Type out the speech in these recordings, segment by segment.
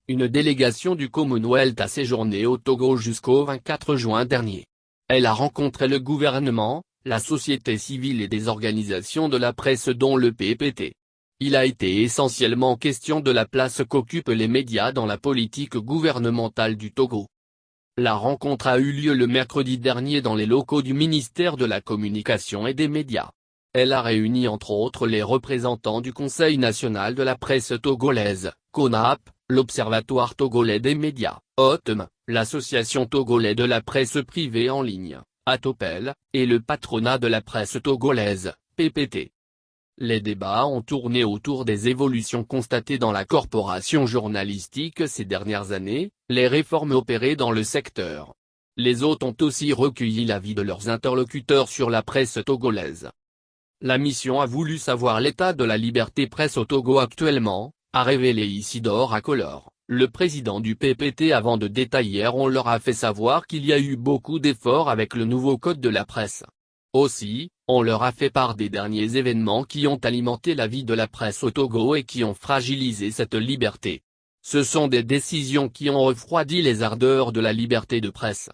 Une délégation du Commonwealth a séjourné au Togo jusqu'au 24 juin dernier. Elle a rencontré le gouvernement, la société civile et des organisations de la presse dont le PPT. Il a été essentiellement question de la place qu'occupent les médias dans la politique gouvernementale du Togo. La rencontre a eu lieu le mercredi dernier dans les locaux du ministère de la Communication et des Médias. Elle a réuni entre autres les représentants du Conseil national de la presse togolaise, CONAP, l'Observatoire togolais des médias, OTM, l'Association togolaise de la presse privée en ligne, ATOPEL, et le patronat de la presse togolaise, PPT. Les débats ont tourné autour des évolutions constatées dans la corporation journalistique ces dernières années, les réformes opérées dans le secteur. Les hôtes ont aussi recueilli l'avis de leurs interlocuteurs sur la presse togolaise. La mission a voulu savoir l'état de la liberté presse au Togo actuellement, a révélé Isidore Akolor, le président du PPT. Avant de détailler, on leur a fait savoir qu'il y a eu beaucoup d'efforts avec le nouveau code de la presse. Aussi, on leur a fait part des derniers événements qui ont alimenté la vie de la presse au Togo et qui ont fragilisé cette liberté. Ce sont des décisions qui ont refroidi les ardeurs de la liberté de presse.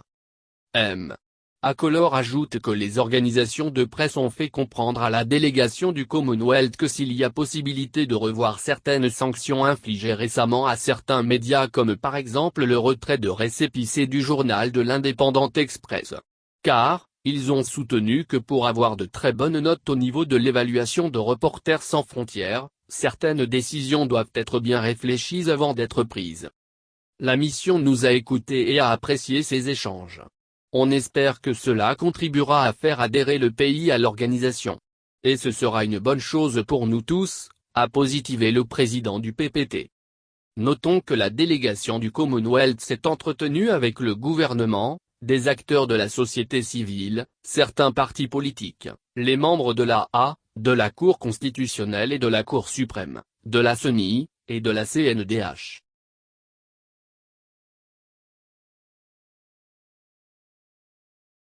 Akolor ajoute que les organisations de presse ont fait comprendre à la délégation du Commonwealth que s'il y a possibilité de revoir certaines sanctions infligées récemment à certains médias comme par exemple le retrait de récépissé du journal de l'Independent Express. Car, ils ont soutenu que pour avoir de très bonnes notes au niveau de l'évaluation de Reporters sans frontières, certaines décisions doivent être bien réfléchies avant d'être prises. La mission nous a écoutés et a apprécié ces échanges. On espère que cela contribuera à faire adhérer le pays à l'organisation. Et ce sera une bonne chose pour nous tous, a positivé le président du PPT. Notons que la délégation du Commonwealth s'est entretenue avec le gouvernement, des acteurs de la société civile, certains partis politiques, les membres de de la Cour constitutionnelle et de la Cour suprême, de la CENI, et de la CNDH.